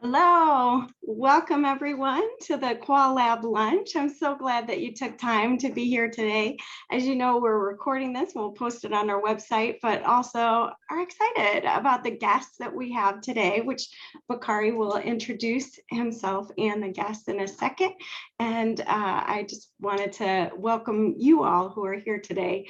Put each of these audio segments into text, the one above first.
Hello, welcome everyone to the Qual Lab lunch. I'm so glad that you took time to be here today. As you know, we're recording this, we'll post it on our website, but also are excited about the guests that we have today, which Bakari will introduce himself and the guests in a second. And I just wanted to welcome you all who are here today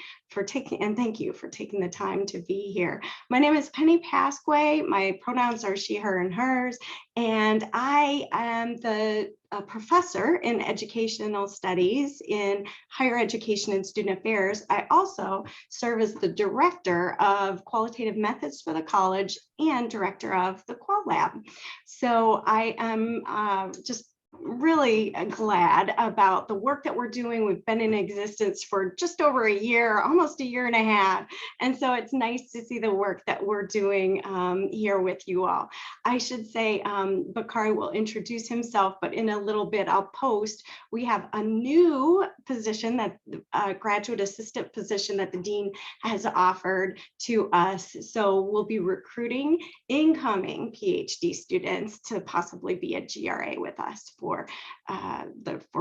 and thank you for taking the time to be here. My name is Penny Pasque. My pronouns are she, her, and hers. And I am the professor in educational studies in higher education and student affairs. I also serve as the director of qualitative methods for the college and director of the Qual Lab. So I am just really glad about the work that we're doing. We've been in existence for just over a year, almost a year and a half. And so it's nice to see the work that we're doing here with you all. I should say Bakari will introduce himself, but in a little bit I'll post. We have a new position, that graduate assistant position that the dean has offered to us. So we'll be recruiting incoming PhD students to possibly be a GRA with us for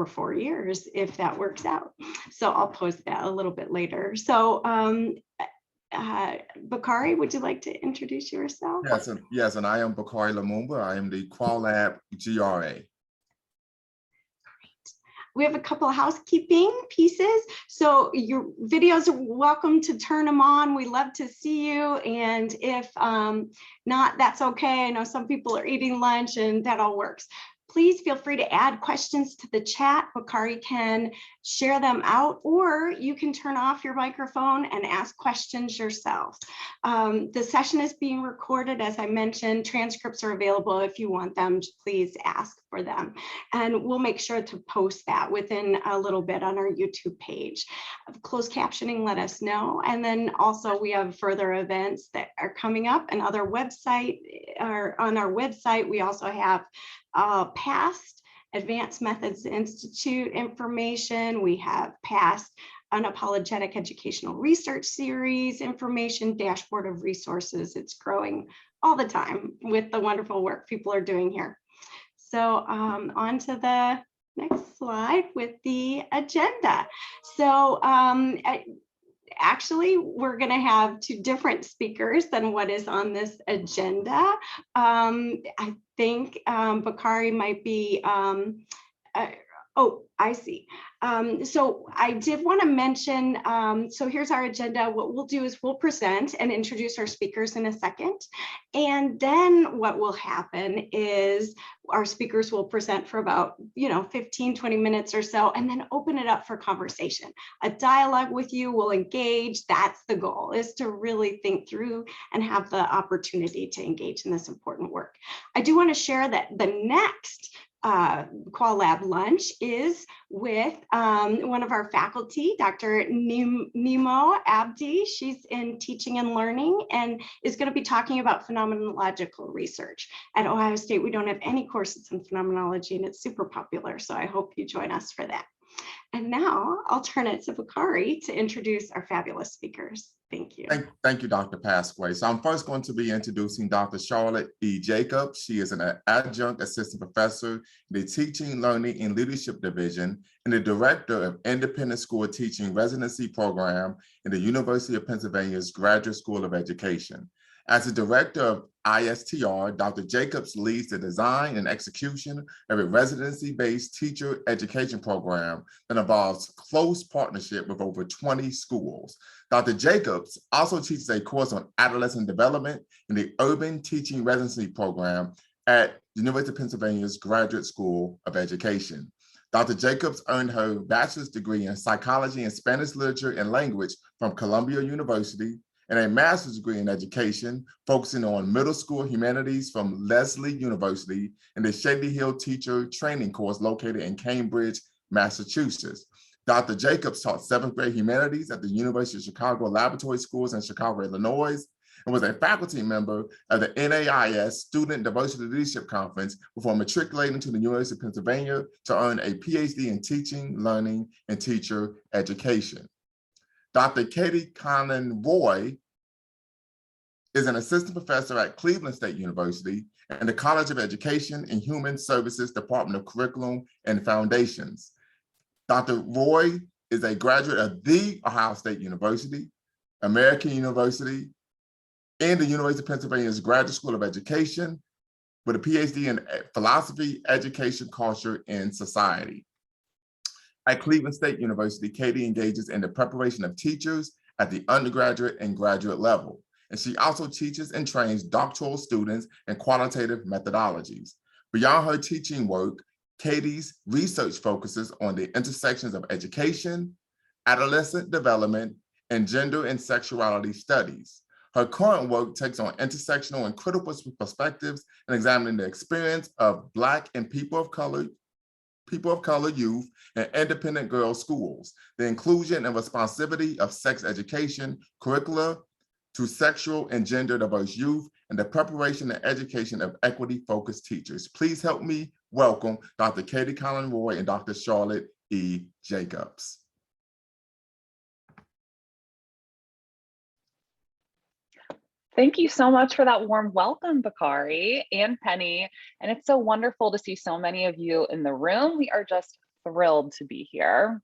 4 years, if that works out. So I'll post that a little bit later. So Bakari, would you like to introduce yourself? Yes, and I am Bakari Lumumba. I am the Qual Lab GRA. We have a couple of housekeeping pieces. So your videos are welcome to turn them on. We love to see you. And if not, that's okay. I know some people are eating lunch and that all works. Please feel free to add questions to the chat. Bakari can share them out, or you can turn off your microphone and ask questions yourself. The session is being recorded, as I mentioned. Transcripts are available if you want them. Please ask for them. And we'll make sure to post that within a little bit on our YouTube page. Closed captioning, let us know. And then also we have further events that are coming up, and other website, or on our website, we also have past Advanced Methods Institute information. We have past Unapologetic Educational Research Series information, dashboard of resources. It's growing all the time with the wonderful work people are doing here. So on to the next slide with the agenda. So actually, we're going to have two different speakers than what is on this agenda. I think Bakari might be, oh, I see. So I did want to mention, so here's our agenda. What we'll do is we'll present and introduce our speakers in a second. And then what will happen is our speakers will present for about 15, 20 minutes or so, and then open it up for conversation. A dialogue with you will engage. That's the goal, is to really think through and have the opportunity to engage in this important work. I do want to share that the next Qual Lab lunch is with one of our faculty, Dr. Nemo Abdi. She's in teaching and learning and is going to be talking about phenomenological research. At Ohio State, we don't have any courses in phenomenology, and it's super popular. So I hope you join us for that. And now I'll turn it to Bakari to introduce our fabulous speakers. Thank you. Thank you, Dr. Pasque. So I'm first going to be introducing Dr. Charlotte E. Jacobs. She is an adjunct assistant professor in the Teaching, Learning, and Leadership Division and the director of Independent School Teaching Residency Program in the University of Pennsylvania's Graduate School of Education. As the director of ISTR, Dr. Jacobs leads the design and execution of a residency-based teacher education program that involves close partnership with over 20 schools. Dr. Jacobs also teaches a course on adolescent development in the Urban Teaching Residency Program at the University of Pennsylvania's Graduate School of Education. Dr. Jacobs earned her bachelor's degree in psychology and Spanish literature and language from Columbia University, and a master's degree in education, focusing on middle school humanities from Lesley University and the Shady Hill Teacher Training course located in Cambridge, Massachusetts. Dr. Jacobs taught 7th grade humanities at the University of Chicago Laboratory Schools in Chicago, Illinois, and was a faculty member of the NAIS Student Diversity Leadership Conference before matriculating to the University of Pennsylvania to earn a PhD in teaching, learning, and teacher education. Dr. Katie Clonan-Roy is an assistant professor at Cleveland State University and the College of Education and Human Services Department of Curriculum and Foundations. Dr. Roy is a graduate of the Ohio State University, American University, and the University of Pennsylvania's Graduate School of Education with a PhD in philosophy, education, culture, and society. At Cleveland State University, Katie engages in the preparation of teachers at the undergraduate and graduate level. And she also teaches and trains doctoral students in qualitative methodologies. Beyond her teaching work, Katie's research focuses on the intersections of education, adolescent development, and gender and sexuality studies. Her current work takes on intersectional and critical perspectives and examining the experience of Black and people of color youth in independent girls' schools, the inclusion and responsivity of sex education curricula to sexual and gender diverse youth, and the preparation and education of equity-focused teachers. Please help me welcome Dr. Katie Clonan-Roy and Dr. Charlotte E. Jacobs. Thank you so much for that warm welcome, Bakari and Penny. And it's so wonderful to see so many of you in the room. We are just thrilled to be here.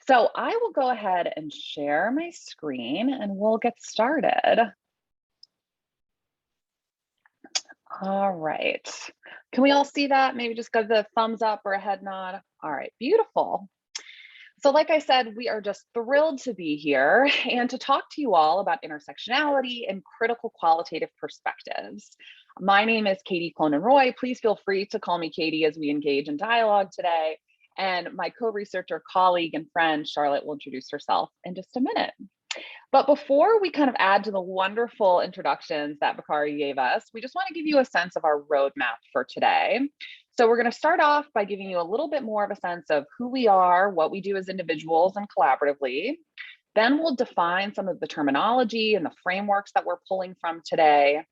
So I will go ahead and share my screen and we'll get started. All right. Can we all see that? Maybe just give the thumbs up or a head nod. All right, beautiful. So like I said, we are just thrilled to be here and to talk to you all about intersectionality and critical qualitative perspectives. My name is Katie Clonan-Roy. Please feel free to call me Katie as we engage in dialogue today. And my co-researcher, colleague, and friend, Charlotte, will introduce herself in just a minute. But before we kind of add to the wonderful introductions that Bakari gave us, we just want to give you a sense of our roadmap for today. So we're going to start off by giving you a little bit more of a sense of who we are, what we do as individuals and collaboratively. Then we'll define some of the terminology and the frameworks that we're pulling from today.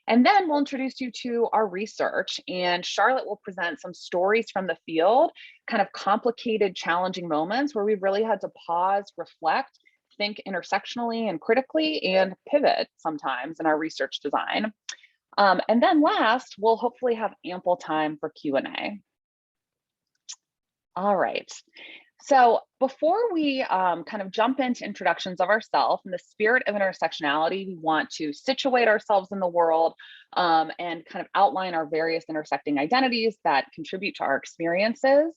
And then we'll introduce you to our research, and Charlotte will present some stories from the field, kind of complicated, challenging moments where we've really had to pause, reflect, think intersectionally and critically, and pivot sometimes in our research design. And then last, we'll hopefully have ample time for Q&A. All right. So before we kind of jump into introductions of ourselves, in the spirit of intersectionality, we want to situate ourselves in the world and kind of outline our various intersecting identities that contribute to our experiences.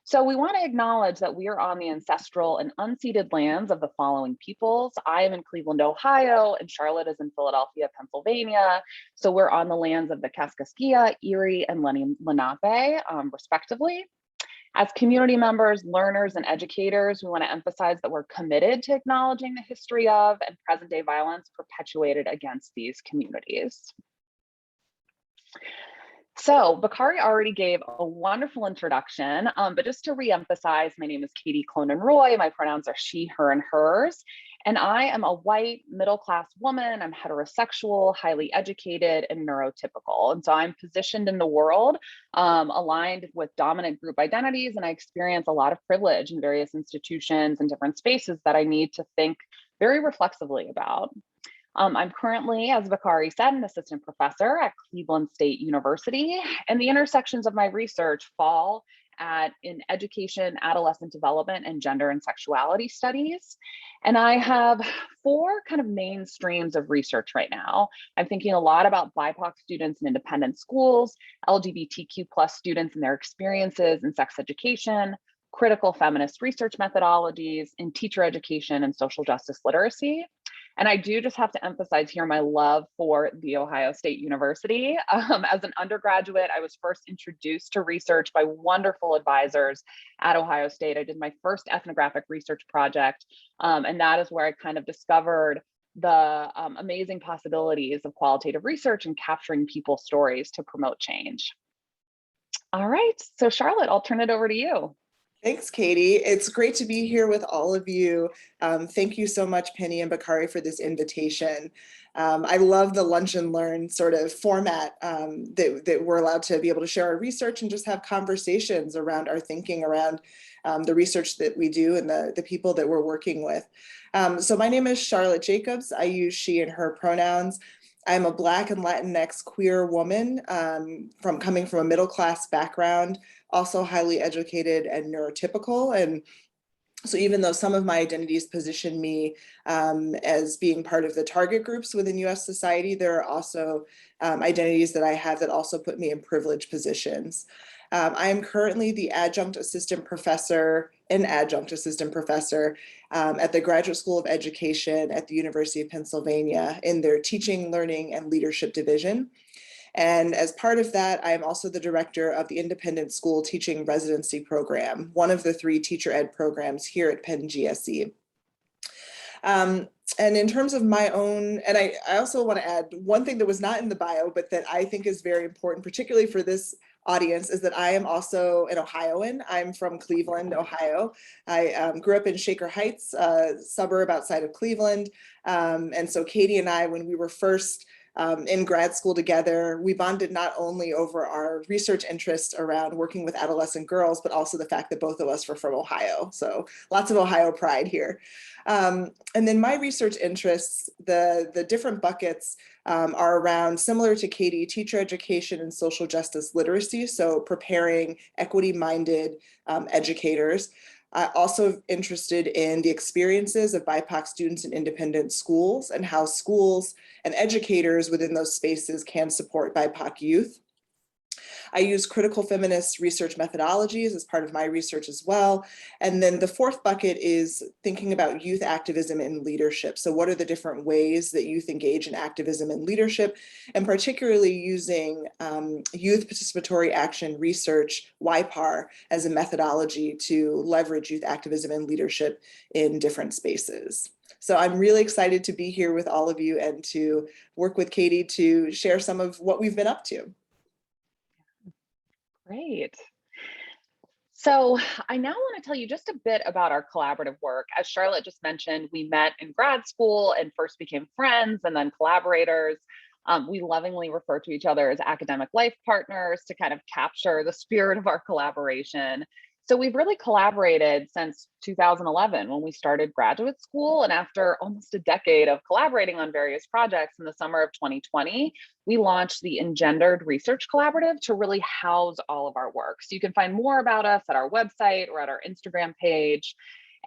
So we want to acknowledge that we are on the ancestral and unceded lands of the following peoples. I am in Cleveland, Ohio, and Charlotte is in Philadelphia, Pennsylvania. So we're on the lands of the Kaskaskia, Erie, and Lenape, respectively. As community members, learners, and educators, we want to emphasize that we're committed to acknowledging the history of and present-day violence perpetuated against these communities. So Bakari already gave a wonderful introduction, but just to reemphasize, my name is Katie Clonan-Roy. My pronouns are she, her, and hers. And I am a white middle-class woman. I'm heterosexual, highly educated, and neurotypical. And so I'm positioned in the world aligned with dominant group identities, and I experience a lot of privilege in various institutions and different spaces that I need to think very reflexively about. I'm currently, as Bakari said, an assistant professor at Cleveland State University, and the intersections of my research fall in education, adolescent development, and gender and sexuality studies. And I have 4 kind of main streams of research right now. I'm thinking a lot about BIPOC students in independent schools, LGBTQ+ students and their experiences in sex education, critical feminist research methodologies in teacher education and social justice literacy. And I do just have to emphasize here my love for The Ohio State University. As an undergraduate, I was first introduced to research by wonderful advisors at Ohio State. I did my first ethnographic research project, and that is where I kind of discovered the amazing possibilities of qualitative research and capturing people's stories to promote change. All right, so Charlotte, I'll turn it over to you. Thanks, Katie. It's great to be here with all of you. Thank you so much, Penny and Bakari, for this invitation. I love the lunch and learn sort of format that we're allowed to be able to share our research and just have conversations around our thinking around the research that we do and the people that we're working with. So my name is Charlotte Jacobs. I use she and her pronouns. I'm a Black and Latinx queer woman coming from a middle-class background, also highly educated and neurotypical. And so even though some of my identities position me as being part of the target groups within US society, there are also identities that I have that also put me in privileged positions. I am currently the adjunct assistant professor at the Graduate School of Education at the University of Pennsylvania in their Teaching, Learning, and Leadership Division. And as part of that, I am also the director of the Independent School Teaching Residency Program, one of the 3 teacher ed programs here at Penn GSE. And in terms of my own, and I also want to add one thing that was not in the bio, but that I think is very important, particularly for this audience, is that I am also an Ohioan. I'm from Cleveland, Ohio. I grew up in Shaker Heights, a suburb outside of Cleveland. And so Katie and I, when we were first in grad school together, we bonded not only over our research interests around working with adolescent girls, but also the fact that both of us were from Ohio. So lots of Ohio pride here. And then my research interests, the different buckets are around, similar to Katie, teacher education and social justice literacy. So preparing equity-minded educators. Also interested in the experiences of BIPOC students in independent schools and how schools and educators within those spaces can support BIPOC youth. I use critical feminist research methodologies as part of my research as well. And then the 4th bucket is thinking about youth activism and leadership. So what are the different ways that youth engage in activism and leadership, and particularly using youth participatory action research, YPAR, as a methodology to leverage youth activism and leadership in different spaces. So I'm really excited to be here with all of you and to work with Katie to share some of what we've been up to. Great. So I now want to tell you just a bit about our collaborative work. As Charlotte just mentioned, we met in grad school and first became friends and then collaborators. We lovingly refer to each other as academic life partners to kind of capture the spirit of our collaboration. So we've really collaborated since 2011 when we started graduate school. And after almost a decade of collaborating on various projects, in the summer of 2020, we launched the Engendered Research Collaborative to really house all of our work. So you can find more about us at our website or at our Instagram page.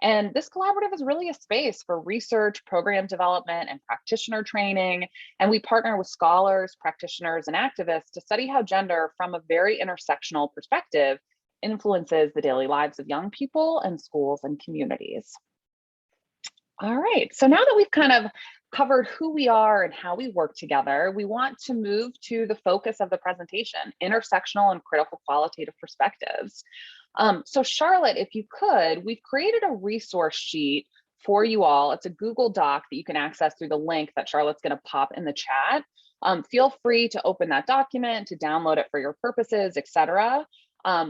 And this collaborative is really a space for research, program development, and practitioner training. And we partner with scholars, practitioners, and activists to study how gender, from a very intersectional perspective, influences the daily lives of young people and schools and communities. All right, so now that we've kind of covered who we are and how we work together, we want to move to the focus of the presentation, intersectional and critical qualitative perspectives. So Charlotte, if you could, we've created a resource sheet for you all. It's a Google Doc that you can access through the link that Charlotte's going to pop in the chat. Feel free to open that document, to download it for your purposes, etc.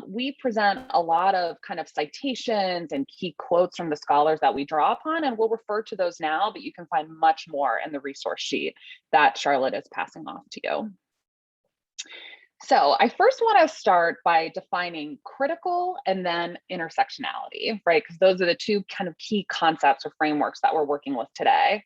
We present a lot of kind of citations and key quotes from the scholars that we draw upon, and we'll refer to those now, but you can find much more in the resource sheet that Charlotte is passing off to you. So I first want to start by defining critical and then intersectionality, right? Because those are the 2 kind of key concepts or frameworks that we're working with today.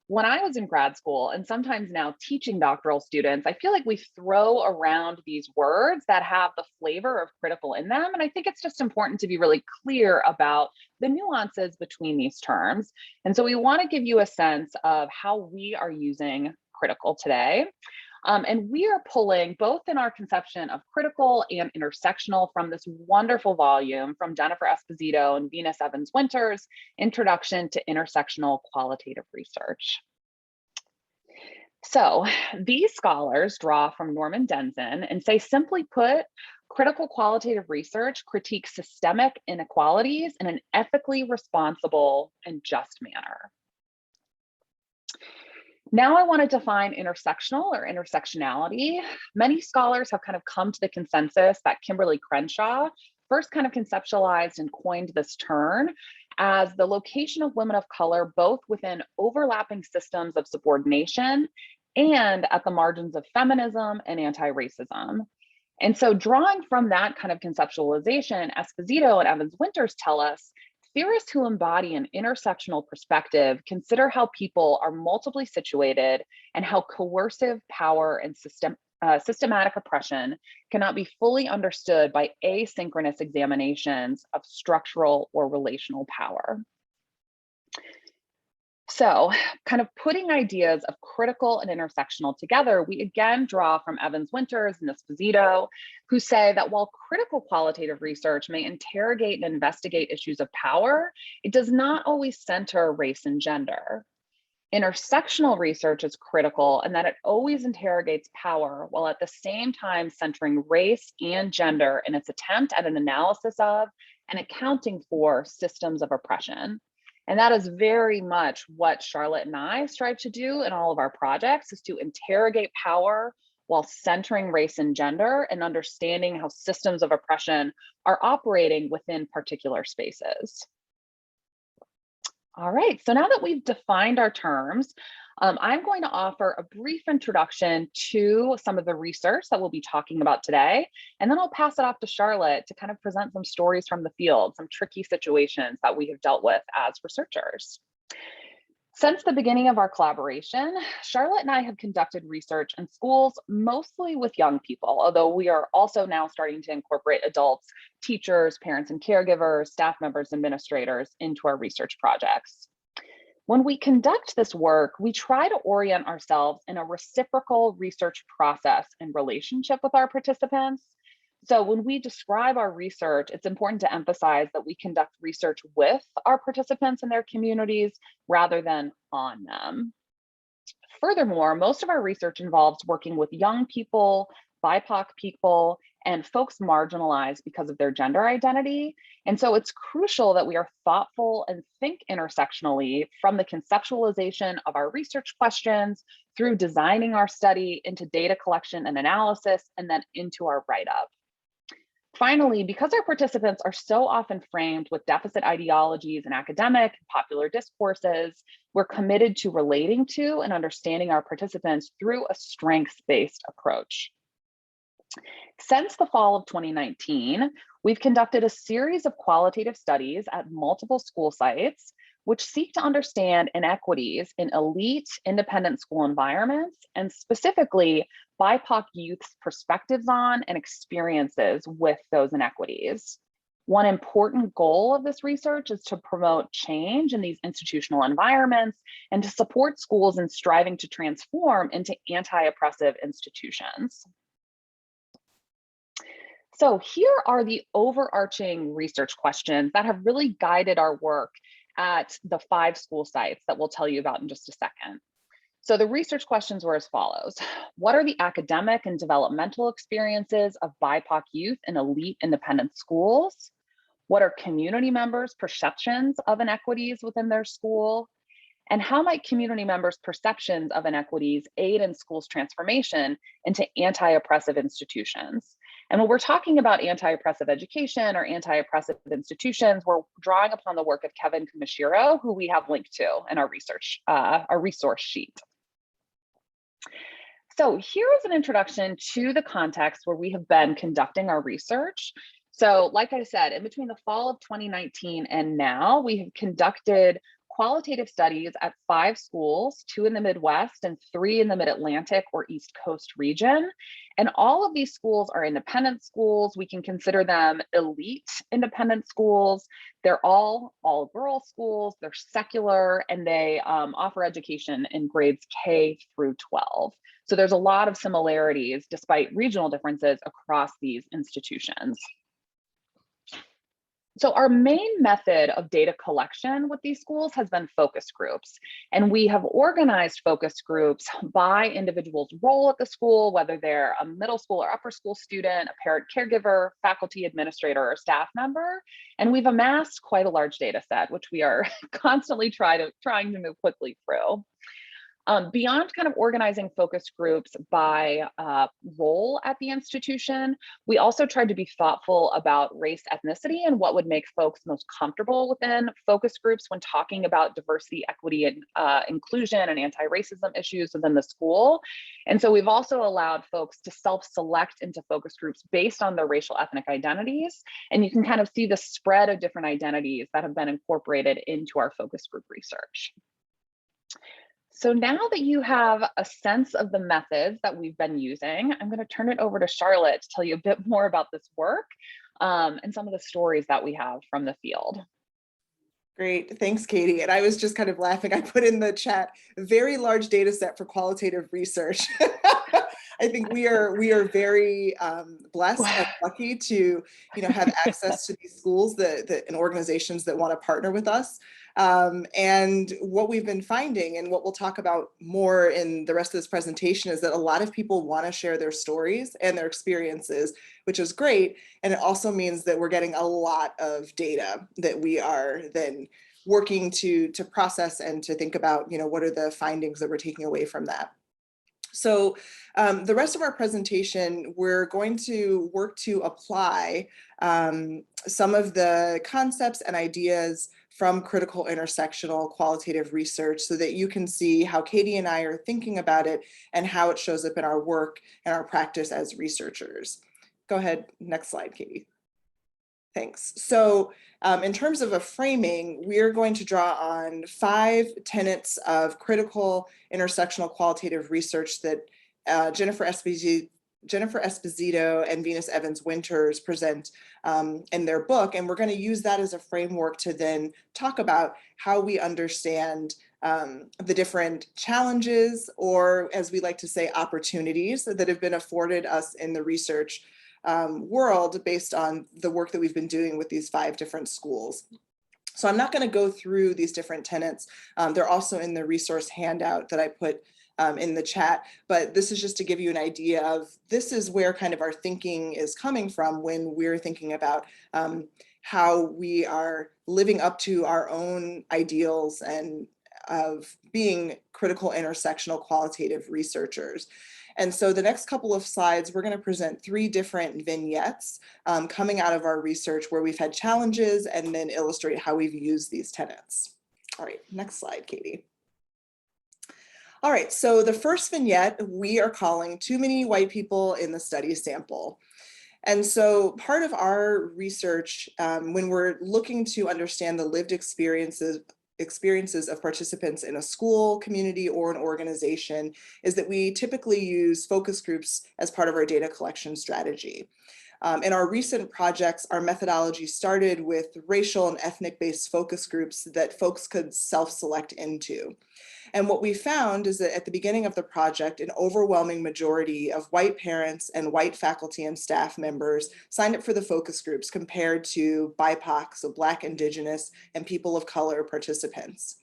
When I was in grad school, and sometimes now teaching doctoral students, I feel like we throw around these words that have the flavor of critical in them. And I think it's just important to be really clear about the nuances between these terms. And so we want to give you a sense of how we are using critical today. And we are pulling both in our conception of critical and intersectional from this wonderful volume from Jennifer Esposito and Venus Evans-Winters, Introduction to Intersectional Qualitative Research. So these scholars draw from Norman Denzin and say, simply put, critical qualitative research critiques systemic inequalities in an ethically responsible and just manner. Now I want to define intersectional or intersectionality. Many scholars have kind of come to the consensus that Kimberly Crenshaw first kind of conceptualized and coined this term as the location of women of color, both within overlapping systems of subordination and at the margins of feminism and anti-racism. And so drawing from that kind of conceptualization, Esposito and Evans-Winters tell us theorists who embody an intersectional perspective consider how people are multiply situated and how coercive power and systematic oppression cannot be fully understood by asynchronous examinations of structural or relational power. So, kind of putting ideas of critical and intersectional together, we again draw from Evans Winters and Esposito, who say that while critical qualitative research may interrogate and investigate issues of power, it does not always center race and gender. Intersectional research is critical in that it always interrogates power while at the same time centering race and gender in its attempt at an analysis of and accounting for systems of oppression. And that is very much what Charlotte and I strive to do in all of our projects, is to interrogate power while centering race and gender and understanding how systems of oppression are operating within particular spaces. All right, so now that we've defined our terms, I'm going to offer a brief introduction to some of the research that we'll be talking about today, and then I'll pass it off to Charlotte to kind of present some stories from the field, some tricky situations that we have dealt with as researchers. Since the beginning of our collaboration, Charlotte and I have conducted research in schools, mostly with young people, although we are also now starting to incorporate adults, teachers, parents and caregivers, staff members, administrators into our research projects. When we conduct this work, we try to orient ourselves in a reciprocal research process and relationship with our participants. So when we describe our research, it's important to emphasize that we conduct research with our participants and their communities rather than on them. Furthermore, most of our research involves working with young people, BIPOC people, and folks marginalized because of their gender identity. And so it's crucial that we are thoughtful and think intersectionally from the conceptualization of our research questions through designing our study into data collection and analysis, and then into our write-up. Finally, because our participants are so often framed with deficit ideologies and academic and popular discourses, we're committed to relating to and understanding our participants through a strengths-based approach. Since the fall of 2019, we've conducted a series of qualitative studies at multiple school sites, which seek to understand inequities in elite independent school environments, and specifically BIPOC youth's perspectives on and experiences with those inequities. One important goal of this research is to promote change in these institutional environments and to support schools in striving to transform into anti-oppressive institutions. So here are the overarching research questions that have really guided our work at the 5 school sites that we'll tell you about in just a second. So the research questions were as follows. What are the academic and developmental experiences of BIPOC youth in elite independent schools? What are community members' perceptions of inequities within their school? And how might community members' perceptions of inequities aid in schools' transformation into anti-oppressive institutions? And when we're talking about anti-oppressive education or anti-oppressive institutions, we're drawing upon the work of Kevin Kumashiro, who we have linked to in our resource sheet. So here is an introduction to the context where we have been conducting our research. So like I said, in between the fall of 2019 and now, we have conducted qualitative studies at 5 schools, 2 in the Midwest and 3 in the Mid-Atlantic or East Coast region. And all of these schools are independent schools. We can consider them elite independent schools. They're all girls schools, they're secular, and they offer education in grades K through 12. So there's a lot of similarities despite regional differences across these institutions. So our main method of data collection with these schools has been focus groups. And we have organized focus groups by individual's role at the school, whether they're a middle school or upper school student, a parent caregiver, faculty administrator, or staff member. And we've amassed quite a large data set, which we are constantly trying to move quickly through. Beyond kind of organizing focus groups by role at the institution, we also tried to be thoughtful about race, ethnicity, and what would make folks most comfortable within focus groups when talking about diversity, equity, and inclusion and anti-racism issues within the school. And so we've also allowed folks to self-select into focus groups based on their racial ethnic identities. And you can kind of see the spread of different identities that have been incorporated into our focus group research. So now that you have a sense of the methods that we've been using, I'm going to turn it over to Charlotte to tell you a bit more about this work and some of the stories that we have from the field. Great, thanks, Katie. And I was just kind of laughing. I put in the chat, very large data set for qualitative research. I think we are very blessed and lucky to have access to these schools and organizations that want to partner with us. And what we've been finding, and what we'll talk about more in the rest of this presentation, is that a lot of people want to share their stories and their experiences, which is great. And it also means that we're getting a lot of data that we are then working to process and to think about, what are the findings that we're taking away from that. So the rest of our presentation, we're going to work to apply some of the concepts and ideas from critical intersectional qualitative research so that you can see how Katie and I are thinking about it and how it shows up in our work and our practice as researchers. Go ahead, next slide, Katie. Thanks. So in terms of a framing, we're going to draw on 5 tenets of critical intersectional qualitative research that Jennifer Esposito and Venus Evans-Winters present in their book. And we're going to use that as a framework to then talk about how we understand the different challenges, or as we like to say, opportunities that have been afforded us in the research world based on the work that we've been doing with these 5 different schools. So I'm not going to go through these different tenets. They're also in the resource handout that I put in the chat, but this is just to give you an idea of this is where kind of our thinking is coming from when we're thinking about how we are living up to our own ideals and of being critical intersectional qualitative researchers. And so the next couple of slides, we're going to present 3 different vignettes coming out of our research where we've had challenges and then illustrate how we've used these tenets. All right, next slide, Katie. All right, so the first vignette we are calling Too Many White People in the Study Sample. And so part of our research, when we're looking to understand the lived experiences of participants in a school, community, or an organization, is that we typically use focus groups as part of our data collection strategy. In our recent projects, our methodology started with racial and ethnic-based focus groups that folks could self-select into. And what we found is that at the beginning of the project, an overwhelming majority of white parents and white faculty and staff members signed up for the focus groups compared to BIPOC, so Black, Indigenous, and people of color participants.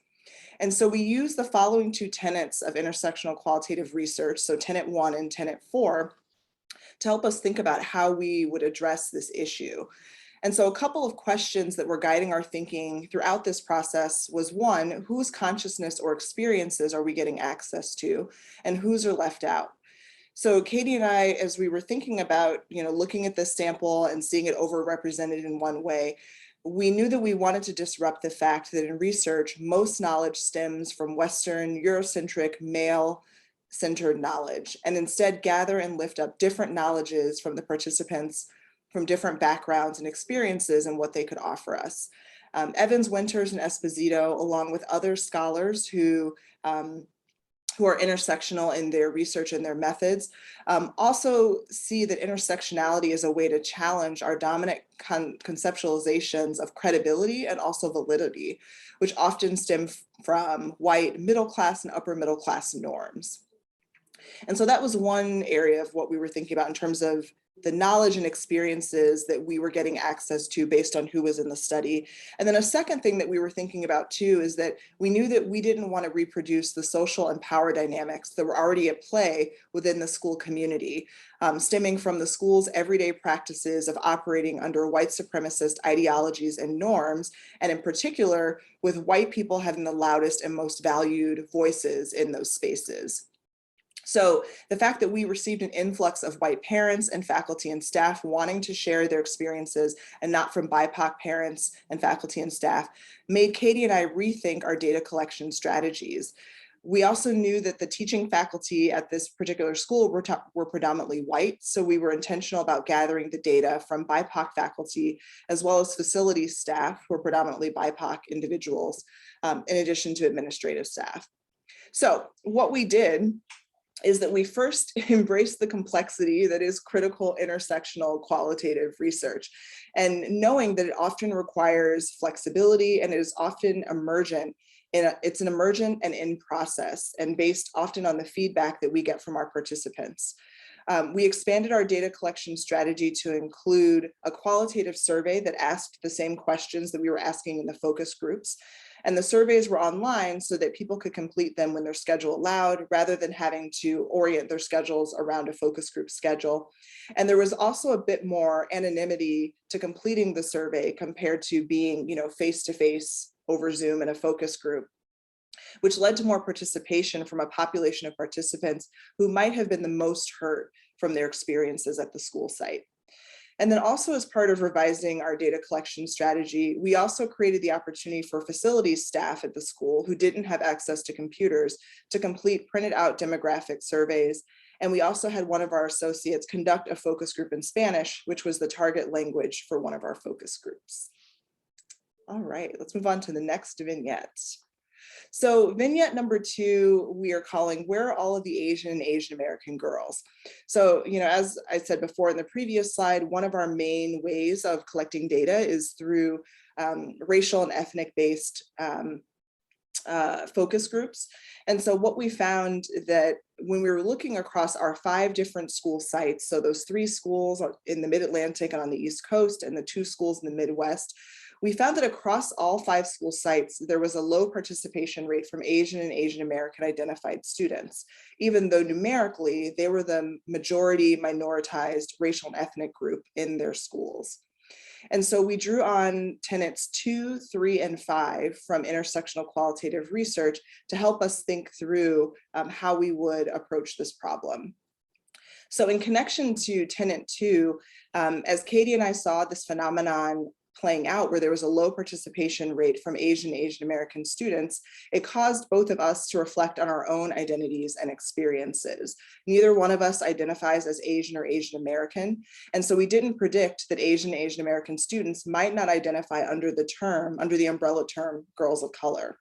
And so we use the following 2 tenets of intersectional qualitative research, so tenet 1 and tenet 4, to help us think about how we would address this issue. And so a couple of questions that were guiding our thinking throughout this process was, 1, whose consciousness or experiences are we getting access to, and whose are left out? So Katie and I, as we were thinking about, looking at this sample and seeing it overrepresented in one way, we knew that we wanted to disrupt the fact that in research, most knowledge stems from Western, Eurocentric, male-centered knowledge, and instead gather and lift up different knowledges from the participants from different backgrounds and experiences and what they could offer us. Evans, Winters, and Esposito, along with other scholars who are intersectional in their research and their methods, also see that intersectionality is a way to challenge our dominant conceptualizations of credibility and also validity, which often stem from white middle class and upper middle class norms. And so that was one area of what we were thinking about in terms of knowledge and experiences that we were getting access to based on who was in the study. And then a second thing that we were thinking about too is that we knew that we didn't want to reproduce the social and power dynamics that were already at play within the school community, stemming from the school's everyday practices of operating under white supremacist ideologies and norms, and in particular, with white people having the loudest and most valued voices in those spaces. So the fact that we received an influx of white parents and faculty and staff wanting to share their experiences and not from BIPOC parents and faculty and staff made Katie and I rethink our data collection strategies. We also knew that the teaching faculty at this particular school were predominantly white, so we were intentional about gathering the data from BIPOC faculty as well as facilities staff who are predominantly BIPOC individuals, in addition to administrative staff. So what we did is that we first embrace the complexity that is critical intersectional qualitative research, and knowing that it often requires flexibility and it is often emergent. It's an emergent and in process and based often on the feedback that we get from our participants. We expanded our data collection strategy to include a qualitative survey that asked the same questions that we were asking in the focus groups. And the surveys were online so that people could complete them when their schedule allowed, rather than having to orient their schedules around a focus group schedule. And there was also a bit more anonymity to completing the survey compared to being, face-to-face over Zoom in a focus group, which led to more participation from a population of participants who might have been the most hurt from their experiences at the school site. And then also, as part of revising our data collection strategy, we also created the opportunity for facilities staff at the school who didn't have access to computers to complete printed out demographic surveys. And we also had one of our associates conduct a focus group in Spanish, which was the target language for one of our focus groups. All right, let's move on to the next vignette. So vignette number 2, we are calling "Where are all of the Asian and Asian American girls?" So, as I said before in the previous slide, one of our main ways of collecting data is through racial and ethnic based focus groups. And so what we found that when we were looking across our 5 different school sites, so those 3 schools in the Mid-Atlantic and on the East Coast and the 2 schools in the Midwest, we found that across all 5 school sites, there was a low participation rate from Asian and Asian American identified students, even though numerically they were the majority minoritized racial and ethnic group in their schools. And so we drew on tenets 2, 3, and 5 from intersectional qualitative research to help us think through how we would approach this problem. So in connection to tenet 2, as Katie and I saw this phenomenon playing out where there was a low participation rate from Asian American students, it caused both of us to reflect on our own identities and experiences. Neither one of us identifies as Asian or Asian American, and so we didn't predict that Asian American students might not identify under the umbrella term girls of color.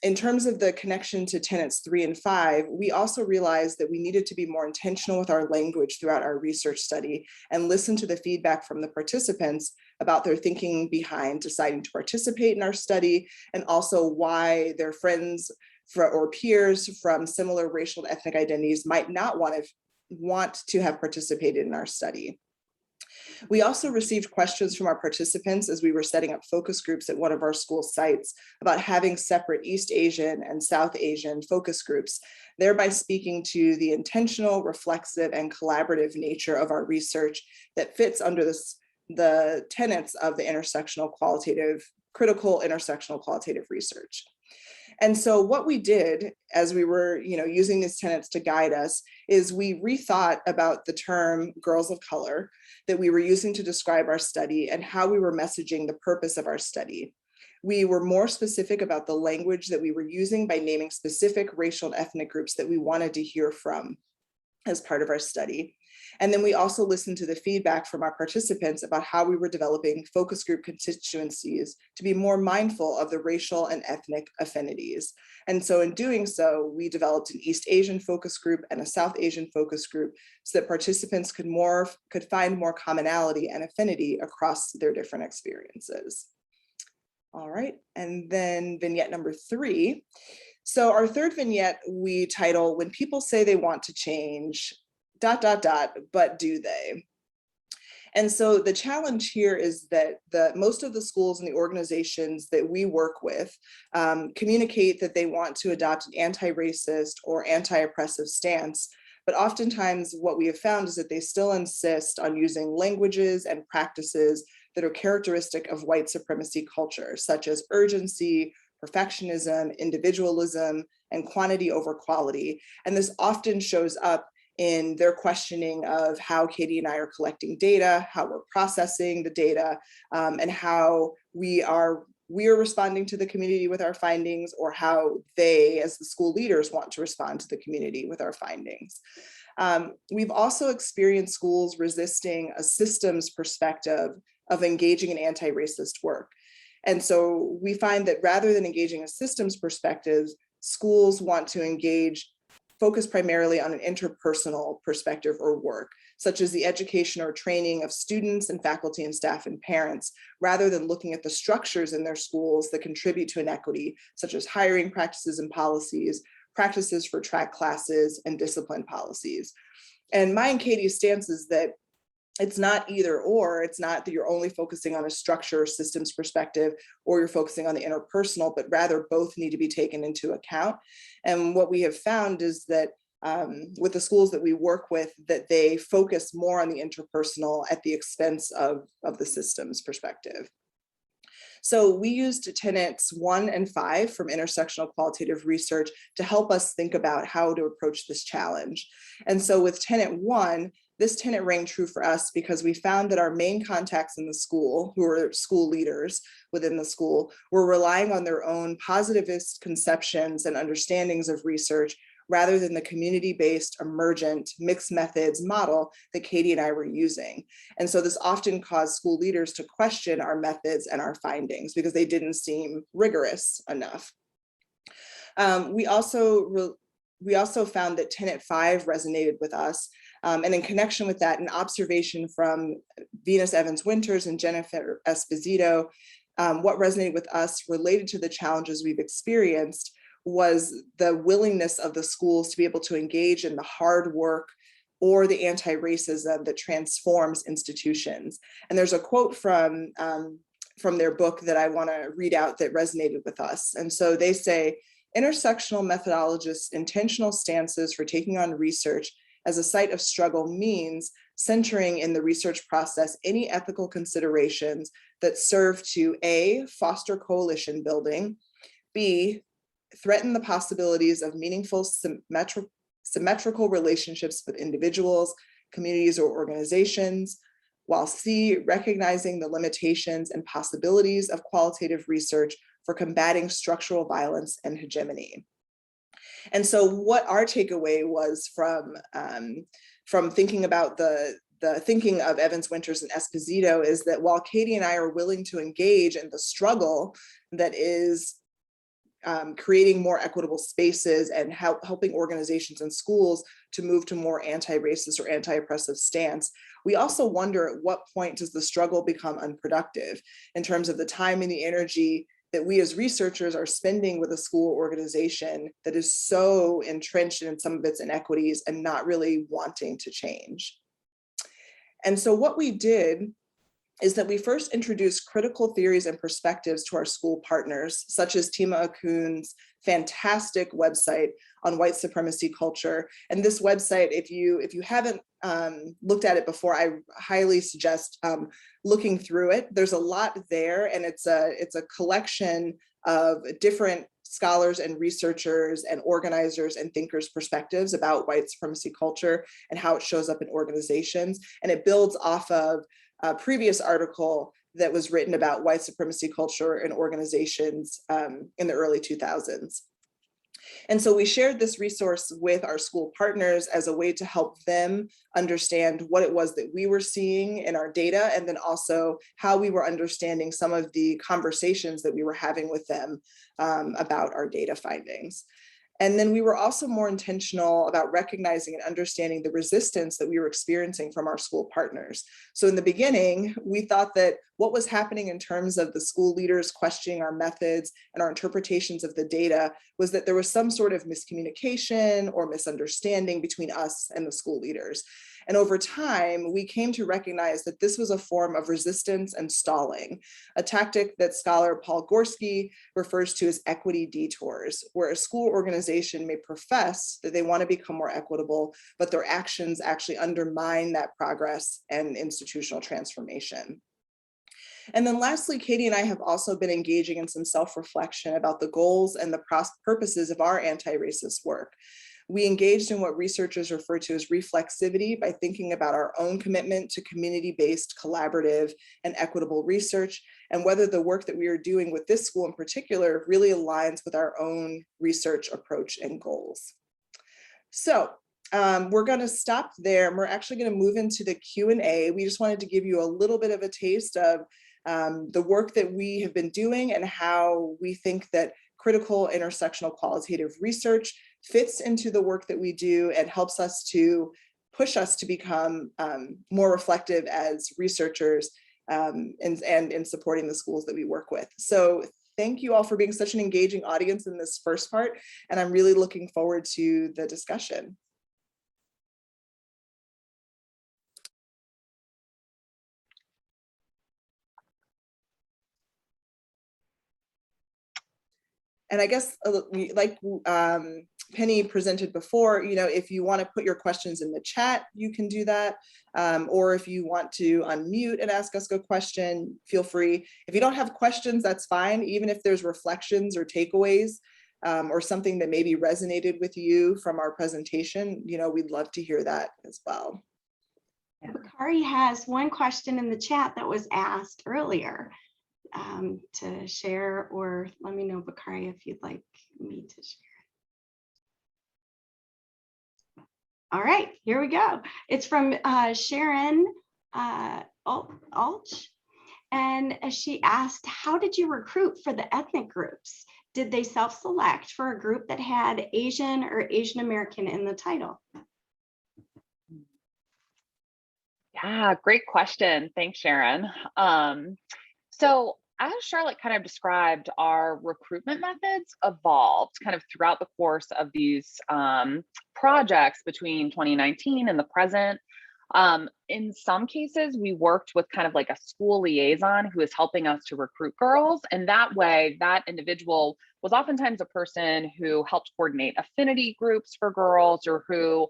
In terms of the connection to tenets 3 and 5, we also realized that we needed to be more intentional with our language throughout our research study and listen to the feedback from the participants about their thinking behind deciding to participate in our study, and also why their friends or peers from similar racial and ethnic identities might not want to have participated in our study. We also received questions from our participants as we were setting up focus groups at one of our school sites about having separate East Asian and South Asian focus groups, thereby speaking to the intentional, reflexive, and collaborative nature of our research that fits under the tenets of the critical intersectional qualitative research. And so what we did as we were, using these tenets to guide us is we rethought about the term girls of color that we were using to describe our study and how we were messaging the purpose of our study. We were more specific about the language that we were using by naming specific racial and ethnic groups that we wanted to hear from as part of our study. And then we also listened to the feedback from our participants about how we were developing focus group constituencies to be more mindful of the racial and ethnic affinities. And so in doing so, we developed an East Asian focus group and a South Asian focus group so that participants could find more commonality and affinity across their different experiences. All right, and then vignette number 3. So our third vignette we title "When People Say They Want to Change, but do they? And so the challenge here is that most of the schools and the organizations that we work with communicate that they want to adopt an anti-racist or anti-oppressive stance. But oftentimes what we have found is that they still insist on using languages and practices that are characteristic of white supremacy culture, such as urgency, perfectionism, individualism, and quantity over quality. And this often shows up in their questioning of how Katie and I are collecting data, how we're processing the data, and how we are responding to the community with our findings, or how they, as the school leaders, want to respond to the community with our findings. We've also experienced schools resisting a systems perspective of engaging in anti-racist work. And so we find that rather than engaging a systems perspective, schools want to focus primarily on an interpersonal perspective or work, such as the education or training of students and faculty and staff and parents, rather than looking at the structures in their schools that contribute to inequity, such as hiring practices and policies, practices for track classes, and discipline policies. And my and Katie's stance is that it's not either or. It's not that you're only focusing on a structure or systems perspective, or you're focusing on the interpersonal, but rather both need to be taken into account. And what we have found is that with the schools that we work with, that they focus more on the interpersonal at the expense of the systems perspective. So we used tenets 1 and 5 from intersectional qualitative research to help us think about how to approach this challenge. And so with tenet 1, this tenet rang true for us because we found that our main contacts in the school, who are school leaders within the school, were relying on their own positivist conceptions and understandings of research rather than the community-based, emergent, mixed methods model that Katie and I were using. And so this often caused school leaders to question our methods and our findings because they didn't seem rigorous enough. We also found that tenet 5 resonated with us. And in connection with that, an observation from Venus Evans-Winters and Jennifer Esposito, what resonated with us related to the challenges we've experienced was the willingness of the schools to be able to engage in the hard work or the anti-racism that transforms institutions. And there's a quote from their book that I want to read out that resonated with us. And so they say, intersectional methodologists' intentional stances for taking on research as a site of struggle means centering in the research process any ethical considerations that serve to A, foster coalition building, B, threaten the possibilities of meaningful symmetrical relationships with individuals, communities, or organizations, while C, recognizing the limitations and possibilities of qualitative research for combating structural violence and hegemony. And so what our takeaway was from thinking about the thinking of Evans, Winters, and Esposito is that while Katie and I are willing to engage in the struggle that is creating more equitable spaces and helping organizations and schools to move to more anti-racist or anti-oppressive stance, we also wonder at what point does the struggle become unproductive in terms of the time and the energy that we as researchers are spending with a school organization that is so entrenched in some of its inequities and not really wanting to change. And so what we did is that we first introduced critical theories and perspectives to our school partners, such as Tima Akun's fantastic website on white supremacy culture. And this website, if you haven't looked at it before, I highly suggest looking through it. There's a lot there, and it's a collection of different scholars and researchers and organizers and thinkers' perspectives about white supremacy culture and how it shows up in organizations. And it builds off of a previous article that was written about white supremacy culture in organizations in the early 2000s. And so we shared this resource with our school partners as a way to help them understand what it was that we were seeing in our data, and then also how we were understanding some of the conversations that we were having with them about our data findings. And then we were also more intentional about recognizing and understanding the resistance that we were experiencing from our school partners. So in the beginning, we thought that, what was happening in terms of the school leaders questioning our methods and our interpretations of the data was that there was some sort of miscommunication or misunderstanding between us and the school leaders. And over time, we came to recognize that this was a form of resistance and stalling, a tactic that scholar Paul Gorski refers to as equity detours, where a school organization may profess that they want to become more equitable, but their actions actually undermine that progress and institutional transformation. And then lastly, Katie and I have also been engaging in some self-reflection about the goals and the purposes of our anti-racist work. We engaged in what researchers refer to as reflexivity by thinking about our own commitment to community-based, collaborative, and equitable research, and whether the work that we are doing with this school in particular really aligns with our own research approach and goals. So we're going to stop there, and we're actually going to move into the Q&A. We just wanted to give you a little bit of a taste of the work that we have been doing and how we think that critical intersectional qualitative research fits into the work that we do and helps us to push us to become more reflective as researchers and in supporting the schools that we work with. So thank you all for being such an engaging audience in this first part, and I'm really looking forward to the discussion. And I guess like Penny presented before, if you want to put your questions in the chat, you can do that. Or if you want to unmute and ask us a question, feel free. If you don't have questions, that's fine. Even if there's reflections or takeaways or something that maybe resonated with you from our presentation, we'd love to hear that as well. Bakari has one question in the chat that was asked earlier. To share, or let me know, Bakari, if you'd like me to share. All right, here we go. It's from Sharon Alch, and she asked, how did you recruit for the ethnic groups? Did they self-select for a group that had Asian or Asian American in the title? Yeah, great question. Thanks, Sharon. So as Charlotte kind of described, our recruitment methods evolved kind of throughout the course of these projects between 2019 and the present. In some cases, we worked with kind of like a school liaison who is helping us to recruit girls. And that way, that individual was oftentimes a person who helped coordinate affinity groups for girls, or who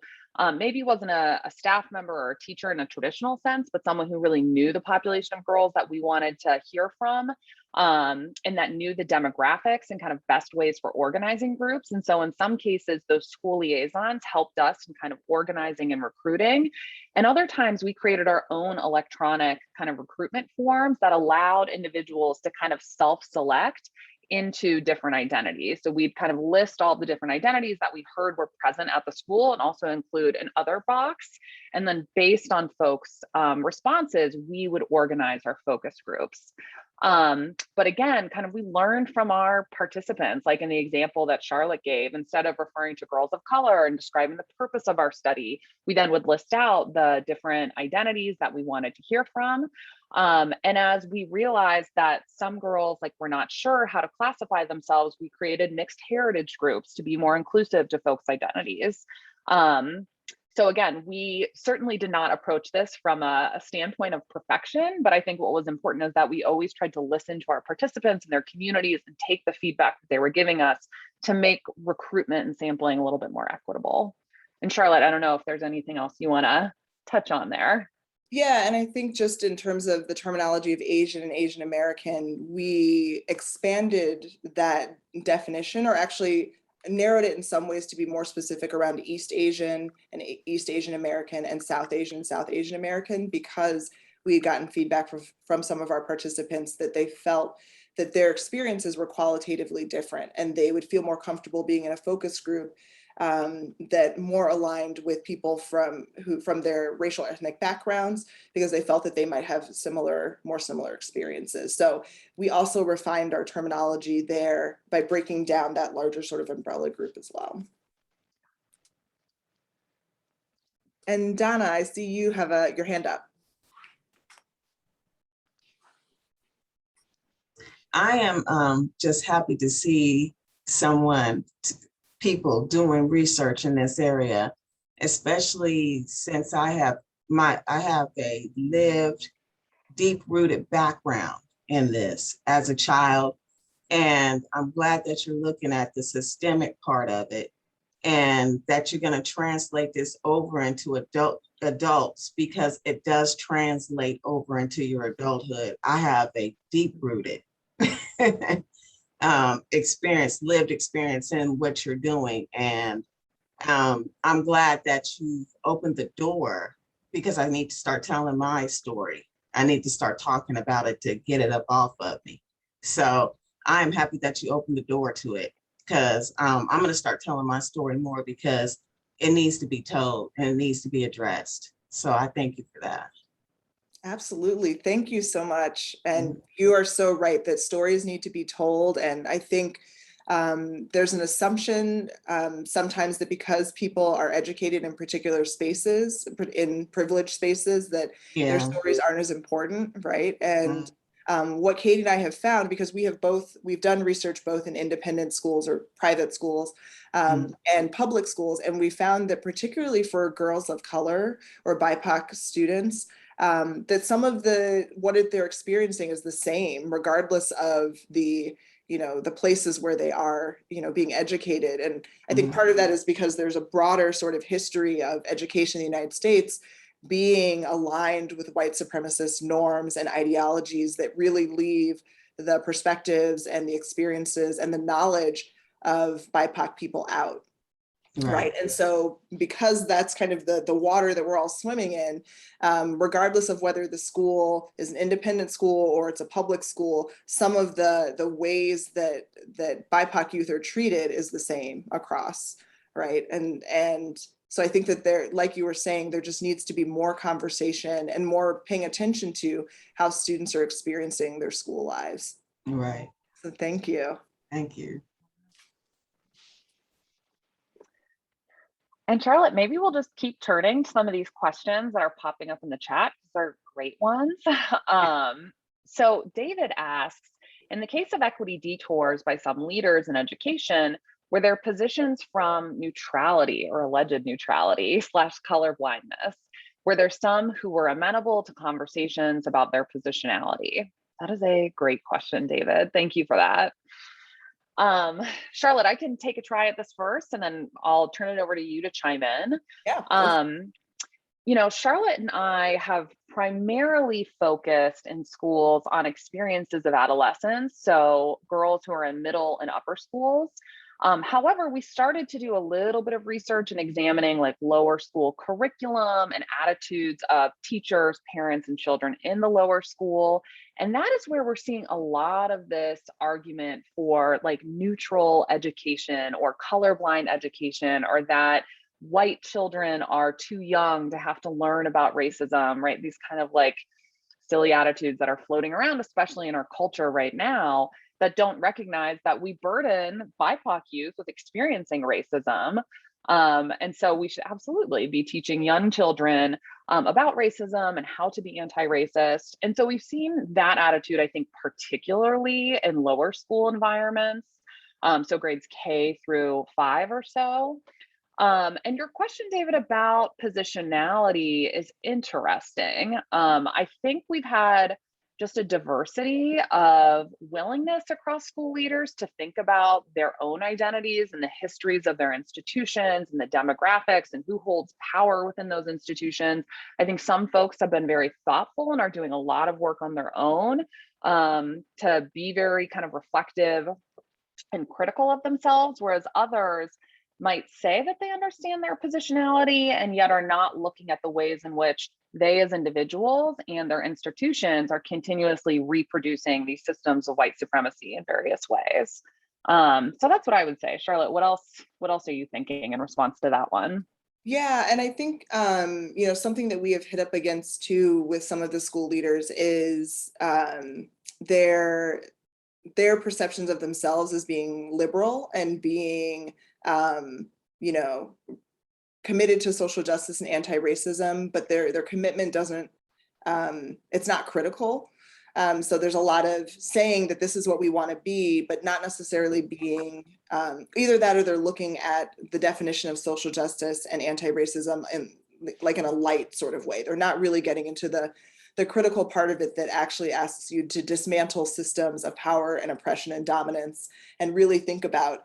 maybe wasn't a staff member or a teacher in a traditional sense, but someone who really knew the population of girls that we wanted to hear from, and that knew the demographics and kind of best ways for organizing groups. And so in some cases, those school liaisons helped us in kind of organizing and recruiting. And other times we created our own electronic kind of recruitment forms that allowed individuals to kind of self-select into different identities. So we'd kind of list all the different identities that we heard were present at the school and also include an other box. And then based on folks' responses, we would organize our focus groups. But again, kind of we learned from our participants, like in the example that Charlotte gave, instead of referring to girls of color and describing the purpose of our study, we then would list out the different identities that we wanted to hear from. And as we realized that some girls were not sure how to classify themselves, we created mixed heritage groups to be more inclusive to folks' identities. So again, we certainly did not approach this from a standpoint of perfection, but I think what was important is that we always tried to listen to our participants and their communities and take the feedback that they were giving us to make recruitment and sampling a little bit more equitable. And Charlotte, I don't know if there's anything else you want to touch on there. Yeah, and I think just in terms of the terminology of Asian and Asian American, we expanded that definition, or actually narrowed it in some ways to be more specific around East Asian and East Asian American and South Asian American, because we had gotten feedback from some of our participants that they felt that their experiences were qualitatively different, and they would feel more comfortable being in a focus group that more aligned with people from their racial ethnic backgrounds, because they felt that they might have more similar experiences. So we also refined our terminology there by breaking down that larger sort of umbrella group as well. And Donna, I see you have your hand up. I am just happy to see people doing research in this area, especially since I have a lived, deep-rooted background in this as a child. And I'm glad that you're looking at the systemic part of it and that you're going to translate this over into adults, because it does translate over into your adulthood. I have a deep-rooted lived experience in what you're doing. And I'm glad that you've opened the door, because I need to start telling my story. I need to start talking about it to get it up off of me. So I'm happy that you opened the door to it, because I'm going to start telling my story more, because it needs to be told and it needs to be addressed. So I thank you for that. Absolutely. Thank you so much. And you are so right that stories need to be told. And I think there's an assumption sometimes that because people are educated in particular spaces, in privileged spaces, that their stories aren't as important, right? And what Katie and I have found, because we've done research both in independent schools or private schools and public schools, and we found that particularly for girls of color or BIPOC students, that some of what they're experiencing is the same, regardless of the places where they are, being educated. And I think part of that is because there's a broader sort of history of education in the United States being aligned with white supremacist norms and ideologies that really leave the perspectives and the experiences and the knowledge of BIPOC people out. Right. And so because that's kind of the water that we're all swimming in, regardless of whether the school is an independent school or it's a public school, some of the ways that BIPOC youth are treated is the same across. Right. And so I think that there, like you were saying, there just needs to be more conversation and more paying attention to how students are experiencing their school lives. Right. So thank you. Thank you. And Charlotte, maybe we'll just keep turning to some of these questions that are popping up in the chat, because they're great ones. So David asks, in the case of equity detours by some leaders in education, were there positions from neutrality or alleged neutrality / colorblindness? Were there some who were amenable to conversations about their positionality? That is a great question, David. Thank you for that. Charlotte, I can take a try at this first, and then I'll turn it over to you to chime in. Yeah. Charlotte and I have primarily focused in schools on experiences of adolescence, so girls who are in middle and upper schools. However, we started to do a little bit of research and examining like lower school curriculum and attitudes of teachers, parents, and children in the lower school. And that is where we're seeing a lot of this argument for like neutral education or colorblind education, or that white children are too young to have to learn about racism, right? These kind of like silly attitudes that are floating around, especially in our culture right now, that don't recognize that we burden BIPOC youth with experiencing racism. And so we should absolutely be teaching young children about racism and how to be anti-racist. And so we've seen that attitude, I think, particularly in lower school environments. So grades K through 5 or so. And your question, David, about positionality is interesting. I think we've had just a diversity of willingness across school leaders to think about their own identities and the histories of their institutions and the demographics and who holds power within those institutions. I think some folks have been very thoughtful and are doing a lot of work on their own to be very kind of reflective and critical of themselves, whereas others might say that they understand their positionality and yet are not looking at the ways in which they as individuals and their institutions are continuously reproducing these systems of white supremacy in various ways. So that's what I would say. Charlotte, what else are you thinking in response to that one? Yeah, and I think something that we have hit up against too with some of the school leaders is their perceptions of themselves as being liberal and being committed to social justice and anti-racism, but their commitment doesn't, it's not critical. So there's a lot of saying that this is what we want to be, but not necessarily being either that, or they're looking at the definition of social justice and anti-racism in like in a light sort of way. They're not really getting into the critical part of it that actually asks you to dismantle systems of power and oppression and dominance, and really think about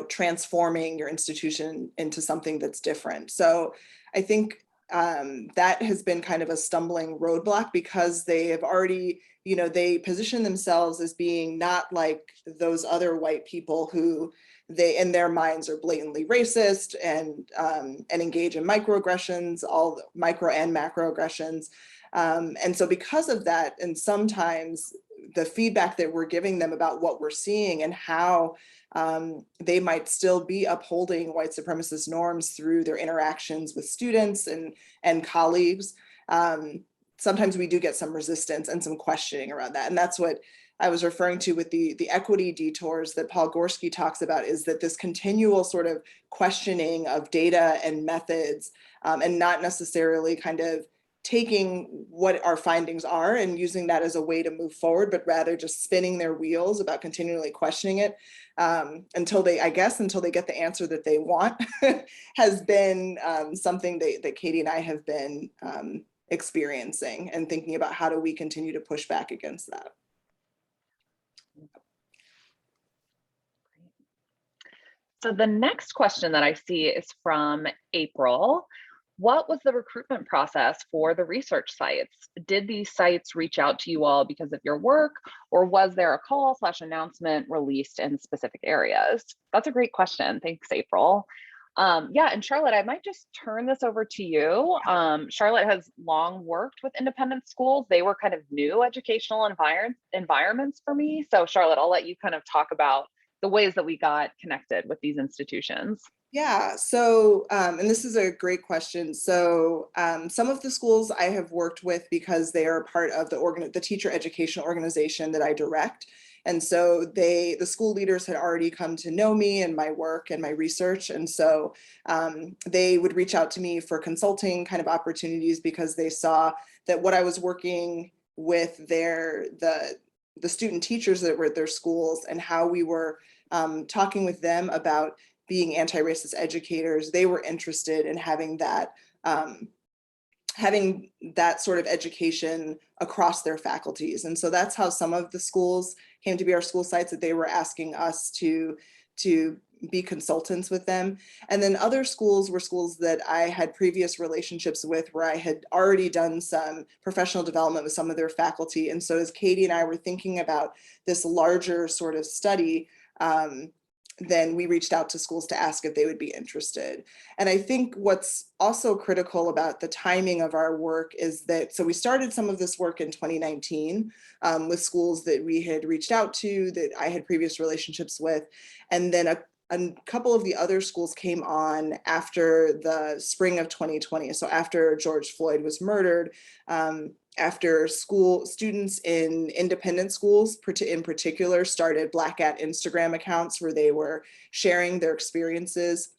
transforming your institution into something that's different. So I think that has been kind of a stumbling roadblock, because they have already, they position themselves as being not like those other white people who they in their minds are blatantly racist and engage in microaggressions, all micro and macroaggressions. And so because of that, and sometimes the feedback that we're giving them about what we're seeing and how they might still be upholding white supremacist norms through their interactions with students and colleagues. Sometimes we do get some resistance and some questioning around that. And that's what I was referring to with the equity detours that Paul Gorski talks about, is that this continual sort of questioning of data and methods, and not necessarily kind of taking what our findings are and using that as a way to move forward, but rather just spinning their wheels about continually questioning it until they get the answer that they want has been something that Katie and I have been experiencing, and thinking about how do we continue to push back against that. So the next question that I see is from April. What was the recruitment process for the research sites? Did these sites reach out to you all because of your work, or was there a call/announcement released in specific areas? That's a great question. Thanks, April. Yeah, and Charlotte, I might just turn this over to you. Charlotte has long worked with independent schools. They were kind of new educational environments for me. So Charlotte, I'll let you kind of talk about the ways that we got connected with these institutions. Yeah, so, and this is a great question. So some of the schools I have worked with because they are part of the teacher education organization that I direct. And so the school leaders had already come to know me and my work and my research. And so they would reach out to me for consulting kind of opportunities, because they saw that what I was working with the student teachers that were at their schools, and how we were talking with them about being anti-racist educators, they were interested in having that sort of education across their faculties. And so that's how some of the schools came to be our school sites, that they were asking us to be consultants with them. And then other schools were schools that I had previous relationships with, where I had already done some professional development with some of their faculty. And so as Katie and I were thinking about this larger sort of study, then we reached out to schools to ask if they would be interested. And I think what's also critical about the timing of our work is that, so we started some of this work in 2019 with schools that we had reached out to, that I had previous relationships with. And then a couple of the other schools came on after the spring of 2020. So after George Floyd was murdered, after students in independent schools in particular started Black at Instagram accounts, where they were sharing their experiences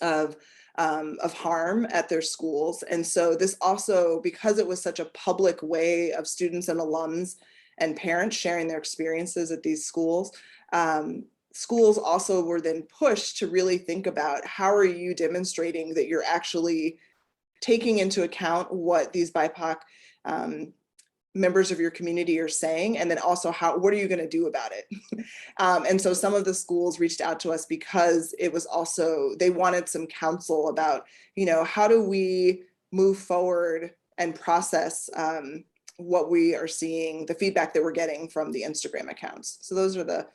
of harm at their schools. And so this also, because it was such a public way of students and alums and parents sharing their experiences at these schools, schools also were then pushed to really think about, how are you demonstrating that you're actually taking into account what these BIPOC members of your community are saying, and then also what are you going to do about it? And so some of the schools reached out to us because it was also, they wanted some counsel about, how do we move forward and process what we are seeing, the feedback that we're getting from the Instagram accounts. So those are the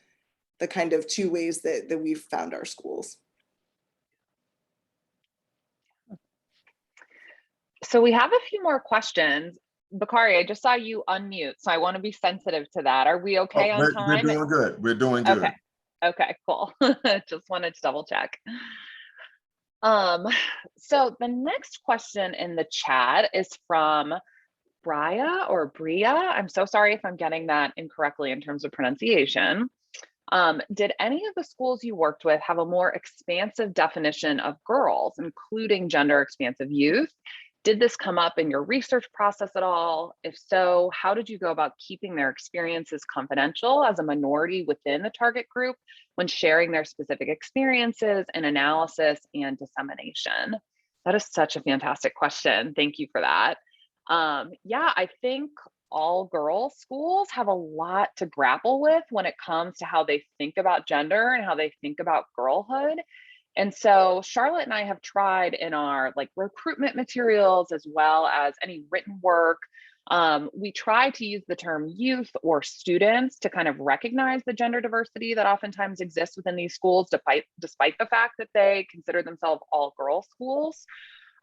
kind of two ways that we've found our schools. So we have a few more questions. Bakari, I just saw you unmute, so I want to be sensitive to that. Are we okay on time? We're doing good. We're doing good. Okay, cool. Just wanted to double check. So the next question in the chat is from Bria or Bria. I'm so sorry if I'm getting that incorrectly in terms of pronunciation. Did any of the schools you worked with have a more expansive definition of girls, including gender expansive youth? Did this come up in your research process at all? If so, how did you go about keeping their experiences confidential as a minority within the target group when sharing their specific experiences and analysis and dissemination? That is such a fantastic question. Thank you for that. Yeah, I think all girls schools have a lot to grapple with when it comes to how they think about gender and how they think about girlhood. And so Charlotte and I have tried in our like recruitment materials as well as any written work. We try to use the term youth or students to kind of recognize the gender diversity that oftentimes exists within these schools, despite the fact that they consider themselves all girls schools.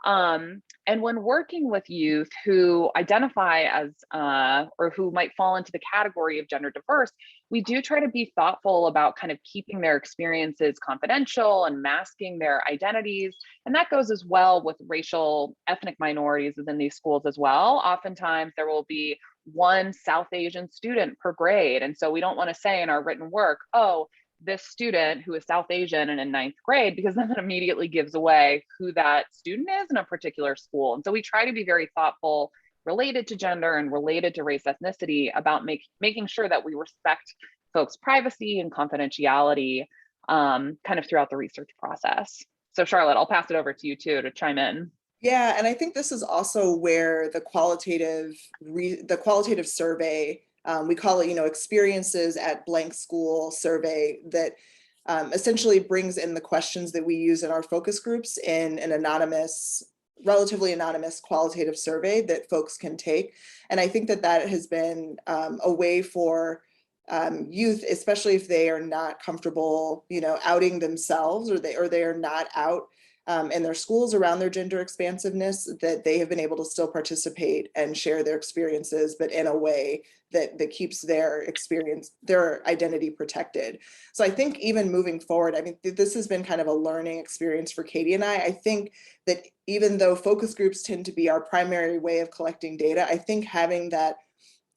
And when working with youth who identify as or who might fall into the category of gender diverse, we do try to be thoughtful about kind of keeping their experiences confidential and masking their identities. And that goes as well with racial ethnic minorities within these schools as well. Oftentimes there will be one South Asian student per grade. And so we don't want to say in our written work, oh, this student who is South Asian and in 9th grade, because then that immediately gives away who that student is in a particular school. And so we try to be very thoughtful related to gender and related to race ethnicity about making sure that we respect folks' privacy and confidentiality kind of throughout the research process. So Charlotte, I'll pass it over to you too to chime in. Yeah, and I think this is also where the qualitative survey, we call it, experiences at blank school survey, that essentially brings in the questions that we use in our focus groups in an relatively anonymous qualitative survey that folks can take. And I think that has been a way for youth, especially if they are not comfortable, outing themselves, or they are not out in their schools around their gender expansiveness, that they have been able to still participate and share their experiences, but in a way that keeps their identity protected. So I think even moving forward, I mean, this has been kind of a learning experience for Katie and I think that even though focus groups tend to be our primary way of collecting data, I think having that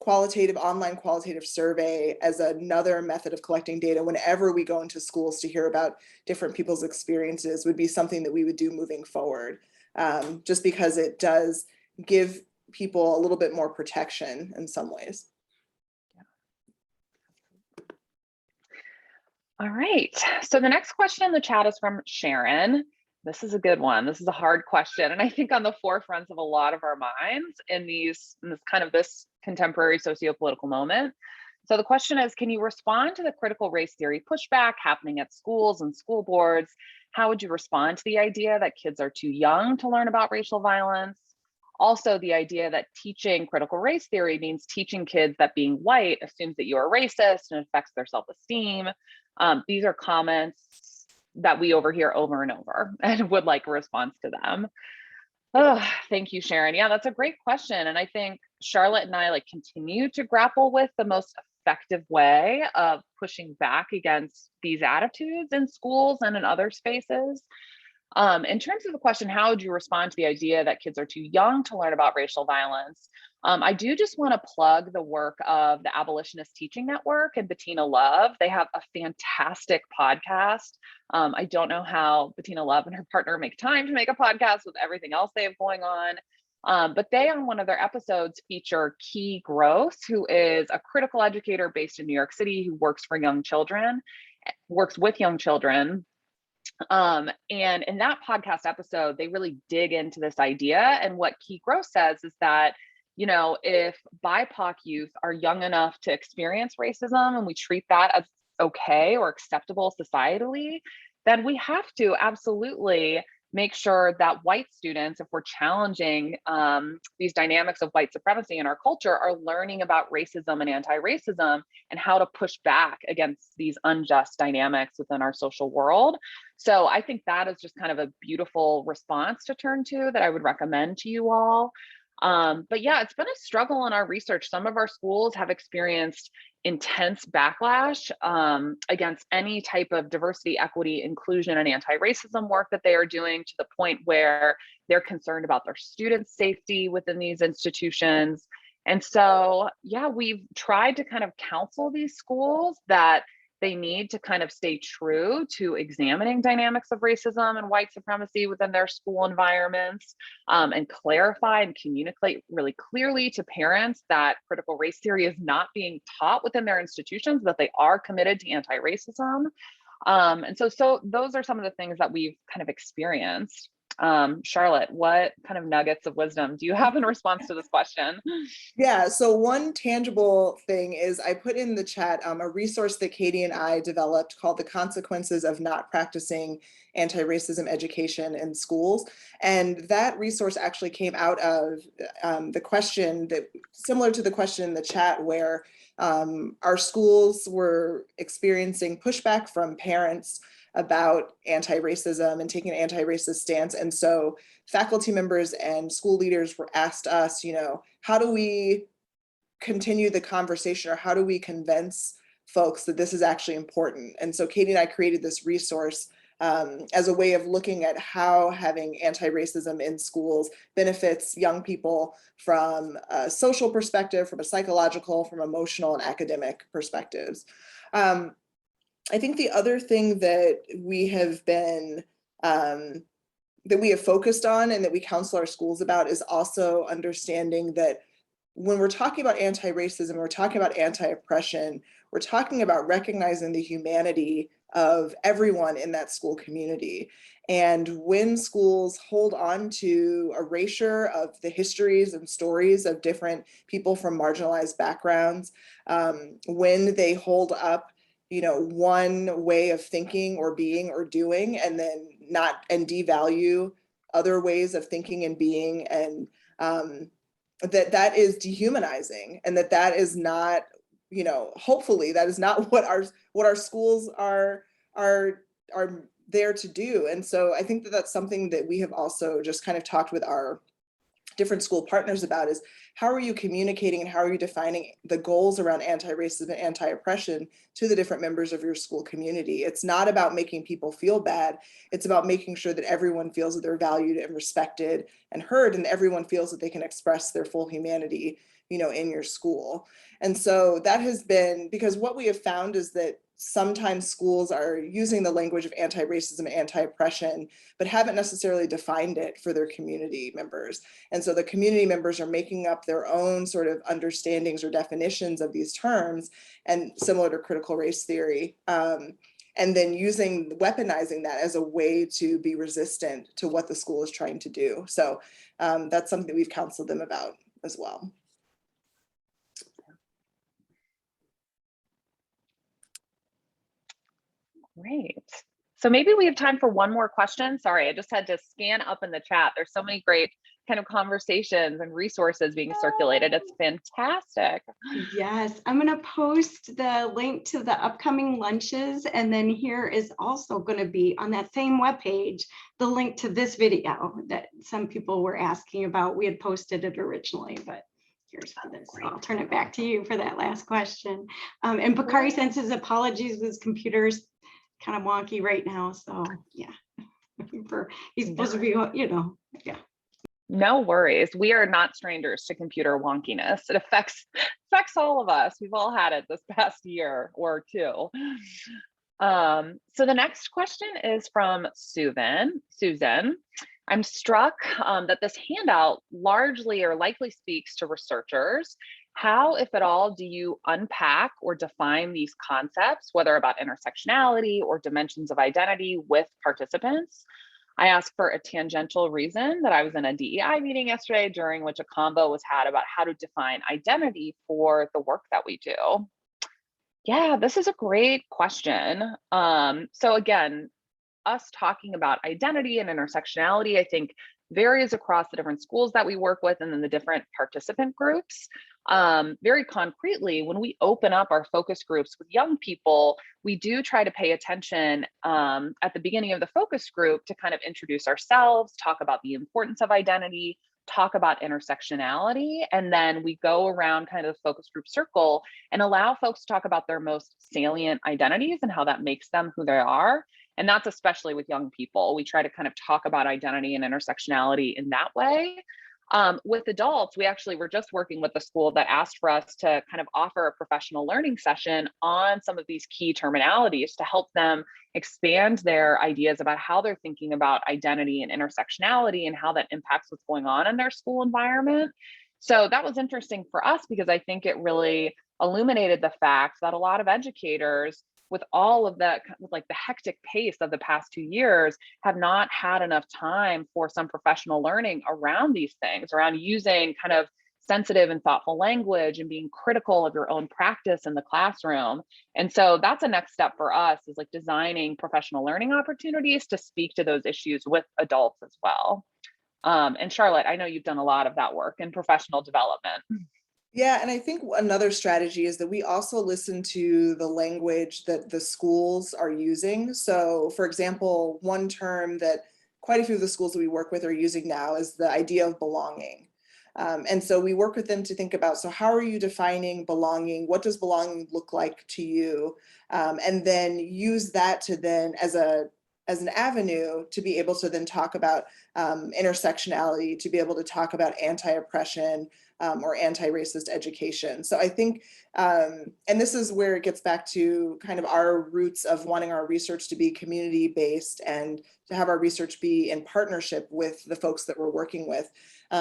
online qualitative survey as another method of collecting data whenever we go into schools to hear about different people's experiences would be something that we would do moving forward, just because it does give people a little bit more protection in some ways. All right, so the next question in the chat is from Sharon. This is a good one. This is a hard question, and I think on the forefront of a lot of our minds in this contemporary socio-political moment. So the question is, can you respond to the critical race theory pushback happening at schools and school boards? How would you respond to the idea that kids are too young to learn about racial violence? Also, the idea that teaching critical race theory means teaching kids that being white assumes that you are racist and affects their self-esteem. These are comments that we overhear over and over and would like a response to them. Oh, thank you, Sharon. Yeah, that's a great question. And I think Charlotte and I continue to grapple with the most effective way of pushing back against these attitudes in schools and in other spaces. In terms of the question, how would you respond to the idea that kids are too young to learn about racial violence? I do just want to plug the work of the Abolitionist Teaching Network and Bettina Love. They have a fantastic podcast. I don't know how Bettina Love and her partner make time to make a podcast with everything else they have going on. But they, on one of their episodes, feature Key Gross, who is a critical educator based in New York City who works with young children. And in that podcast episode, they really dig into this idea. And what Key Gross says is that, if BIPOC youth are young enough to experience racism and we treat that as okay or acceptable societally, then we have to absolutely make sure that white students, if we're challenging these dynamics of white supremacy in our culture, are learning about racism and anti-racism and how to push back against these unjust dynamics within our social world. So I think that is just kind of a beautiful response to turn to that I would recommend to you all. But yeah, it's been a struggle in our research. Some of our schools have experienced intense backlash against any type of diversity, equity, inclusion, and anti-racism work that they are doing, to the point where they're concerned about their students' safety within these institutions. And so, yeah, we've tried to kind of counsel these schools that they need to kind of stay true to examining dynamics of racism and white supremacy within their school environments, and clarify and communicate really clearly to parents that critical race theory is not being taught within their institutions, that they are committed to anti-racism. And so those are some of the things that we've kind of experienced. Charlotte, what kind of nuggets of wisdom do you have in response to this question? Yeah, so one tangible thing is I put in the chat a resource that Katie and I developed called The Consequences of Not Practicing Anti-Racism Education in Schools. And that resource actually came out of the question that, similar to the question in the chat, where our schools were experiencing pushback from parents about anti-racism and taking an anti-racist stance. And so faculty members and school leaders were asked us, you know, how do we continue the conversation, or how do we convince folks that this is actually important? And so Katie and I created this resource as a way of looking at how having anti-racism in schools benefits young people from a social perspective, from a psychological, from emotional and academic perspectives. I think the other thing that we have been, that we have focused on and that we counsel our schools about is also understanding that when we're talking about anti-racism, we're talking about anti-oppression, we're talking about recognizing the humanity of everyone in that school community. And when schools hold on to erasure of the histories and stories of different people from marginalized backgrounds, when they hold up, you know, one way of thinking or being or doing, and then not, and devalue other ways of thinking and being, and that is dehumanizing, and that is not, you know, hopefully that is not what our schools are there to do. And so I think that that's something that we have also just kind of talked with our different school partners about, is how are you communicating and how are you defining the goals around anti-racism and anti-oppression to the different members of your school community? It's not about making people feel bad. It's about making sure that everyone feels that they're valued and respected and heard, and everyone feels that they can express their full humanity, you know, in your school. And so that has been, because what we have found is that sometimes schools are using the language of anti-racism and anti-oppression, but haven't necessarily defined it for their community members. And so the community members are making up their own sort of understandings or definitions of these terms, and similar to critical race theory, and then weaponizing that as a way to be resistant to what the school is trying to do. So that's something that we've counseled them about as well. Great. So maybe we have time for one more question. Sorry, I just had to scan up in the chat. There's so many great kind of conversations and resources being circulated. It's fantastic. Yes, I'm going to post the link to the upcoming lunches. And then here is also going to be on that same webpage, the link to this video that some people were asking about. We had posted it originally, but here's for this. So I'll turn it back to you for that last question. And Bakari sends his apologies, his computer's kind of wonky right now. So yeah, he's supposed to be, you know, yeah. No worries. We are not strangers to computer wonkiness. It affects all of us. We've all had it this past year or two. So the next question is from Susan. I'm struck that this handout largely or likely speaks to researchers. How, if at all, do you unpack or define these concepts, whether about intersectionality or dimensions of identity, with participants? I asked for a tangential reason that I was in a DEI meeting yesterday, during which a convo was had about how to define identity for the work that we do. Yeah, this is a great question. So again, us talking about identity and intersectionality, I think, varies across the different schools that we work with and then the different participant groups. Very concretely, when we open up our focus groups with young people, we do try to pay attention at the beginning of the focus group to kind of introduce ourselves, talk about the importance of identity, talk about intersectionality, and then we go around kind of the focus group circle and allow folks to talk about their most salient identities and how that makes them who they are. And that's especially with young people. We try to kind of talk about identity and intersectionality in that way. With adults, we actually were just working with a school that asked for us to kind of offer a professional learning session on some of these key terminologies to help them expand their ideas about how they're thinking about identity and intersectionality and how that impacts what's going on in their school environment. So that was interesting for us because I think it really illuminated the fact that a lot of educators, with all of that, like the hectic pace of the past 2 years, have not had enough time for some professional learning around these things, around using kind of sensitive and thoughtful language and being critical of your own practice in the classroom. And so that's a next step for us, is like designing professional learning opportunities to speak to those issues with adults as well. And Charlotte, I know you've done a lot of that work in professional development. Yeah, and I think another strategy is that we also listen to the language that the schools are using. So for example, one term that quite a few of the schools that we work with are using now is the idea of belonging. And so we work with them to think about, so how are you defining belonging? What does belonging look like to you? And then use that to then as an avenue to be able to then talk about intersectionality, to be able to talk about anti-oppression, or anti-racist education. So I think, and this is where it gets back to kind of our roots of wanting our research to be community-based and to have our research be in partnership with the folks that we're working with,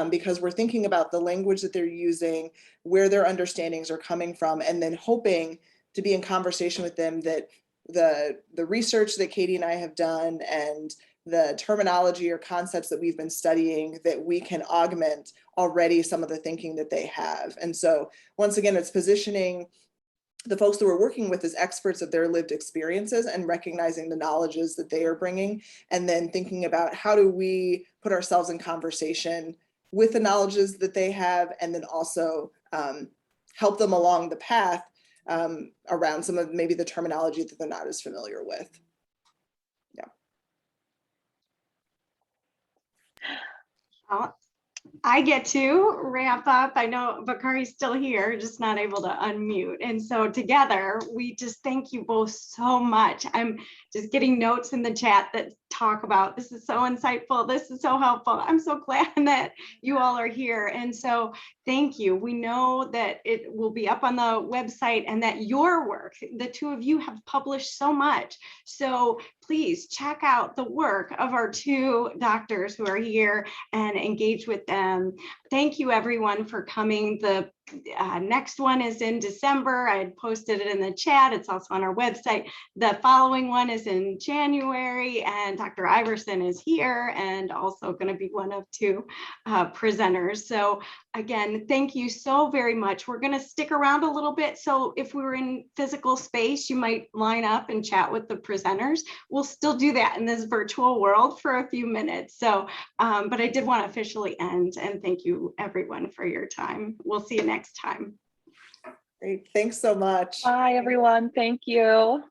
because we're thinking about the language that they're using, where their understandings are coming from, and then hoping to be in conversation with them that the research that Katie and I have done and the terminology or concepts that we've been studying, that we can augment already some of the thinking that they have. And so once again, it's positioning the folks that we're working with as experts of their lived experiences and recognizing the knowledges that they are bringing, and then thinking about how do we put ourselves in conversation with the knowledges that they have, and then also help them along the path around some of maybe the terminology that they're not as familiar with. I get to wrap up. I know Bakari's still here, just not able to unmute. And so together, we just thank you both so much. I'm just getting notes in the chat that talk about, this is so insightful, this is so helpful. I'm so glad that you all are here. And so thank you. We know that it will be up on the website and that your work, the two of you have published so much. So please check out the work of our two doctors who are here and engage with them. Thank you everyone for coming. The next one is in December. I had posted it in the chat. It's also on our website. The following one is in January, and Dr. Iverson is here and also going to be one of two presenters. So again, thank you so very much. We're going to stick around a little bit. So if we were in physical space, you might line up and chat with the presenters. We'll still do that in this virtual world for a few minutes. So, but I did want to officially end, and thank you everyone for your time. We'll see you next time. Great, thanks so much. Bye everyone, thank you.